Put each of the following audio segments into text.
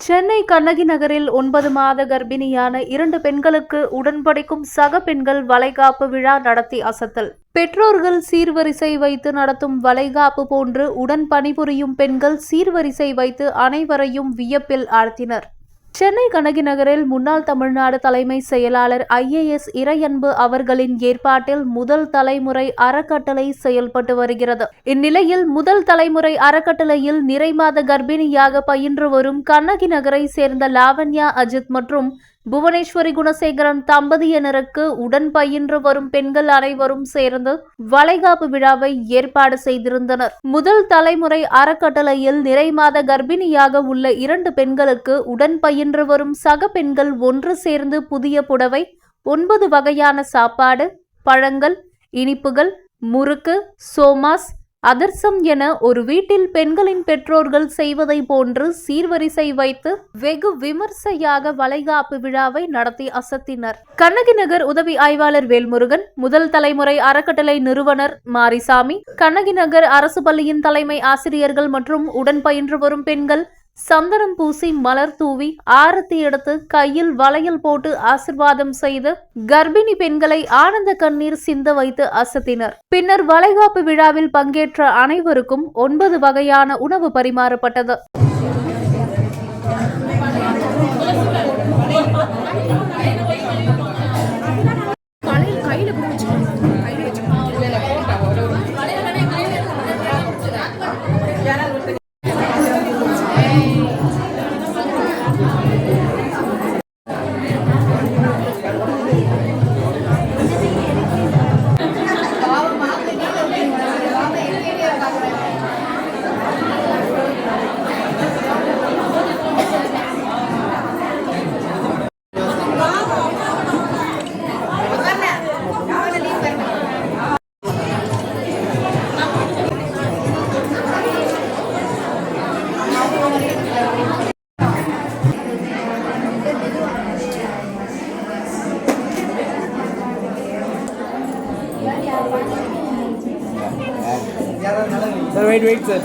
சென்னை கண்ணகி நகரில் 9 மாத கர்ப்பிணியான 2 பெண்களுக்கு உடன்படிக்கும் சக பெண்கள் வளைகாப்பு விழா நடத்தி அசத்தல். பெற்றோர்கள் சீர்வரிசை வைத்து நடத்தும் வளைகாப்பு போன்று உடன் பணிபுரியும் பெண்கள் சீர்வரிசை வைத்து அனைவரையும் வியப்பில் ஆழ்த்தினர். சென்னை கண்ணகி நகரில் முன்னாள் தமிழ்நாடு தலைமை செயலாளர் IAS இறையன்பு அவர்களின் ஏற்பாட்டில் முதல் தலைமுறை அறக்கட்டளை செயல்பட்டு வருகிறது. இந்நிலையில் முதல் தலைமுறை அறக்கட்டளையில் நிறைமாத கர்ப்பிணியாக பயின்று வரும் கண்ணகி நகரை சேர்ந்த லாவண்யா அஜித் மற்றும் புவனேஸ்வரி குணசேகரன் தம்பதியினருக்கு உடன் பயின்று வரும் பெண்கள் அனைவரும் சேர்ந்து வளைகாப்பு விழாவை ஏற்பாடு செய்திருந்தனர். முதல் தலைமுறை அறக்கட்டளையில் நிறைமாத கர்ப்பிணியாக உள்ள 2 பெண்களுக்கு உடன் பயின்று வரும் சக பெண்கள் ஒன்று சேர்ந்து புதிய புடவை, 9 வகையான சாப்பாடு, பழங்கள், இனிப்புகள், முறுக்கு, சோமாஸ், அதிர்சம் என ஒரு வீட்டில் பெண்களின் பெற்றோர்கள் செய்வதை போன்று சீர்வரிசை வைத்து வெகு விமர்சையாக வளைகாப்பு விழாவை நடத்தி அசத்தினர். கண்ணகி நகர் உதவி ஆய்வாளர் வேல்முருகன், முதல் தலைமுறை அறக்கட்டளை நிறுவனர் மாரிசாமி, கண்ணகி நகர் அரசு பள்ளியின் தலைமை ஆசிரியர்கள் மற்றும் உடன் பயின்று வரும் பெண்கள் சந்தனம் பூசி மலர் தூவி ஆரத்தி எடுத்து கையில் வளையல் போட்டு ஆசிர்வாதம் செய்து கர்ப்பிணி பெண்களை ஆனந்த கண்ணீர் சிந்த வைத்து அசத்தினர். பின்னர் வளைகாப்பு விழாவில் பங்கேற்ற அனைவருக்கும் 9 வகையான உணவு பரிமாறப்பட்டது. Sir, wait, sir.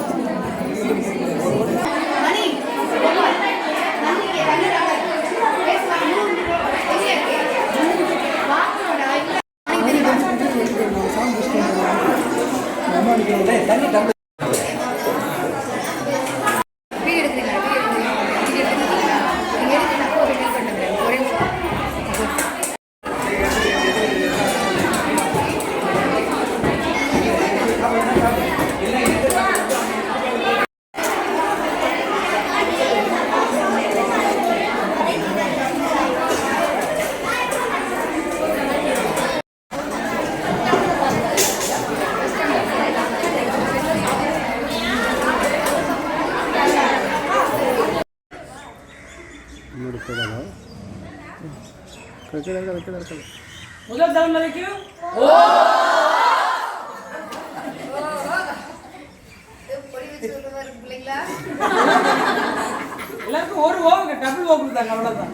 முதல் தலைமுறைக்கு எல்லாருக்கும் ஒரு ஓவுங்க டபுள் ஓ கொடுத்தாங்க, அவ்வளவுதான்.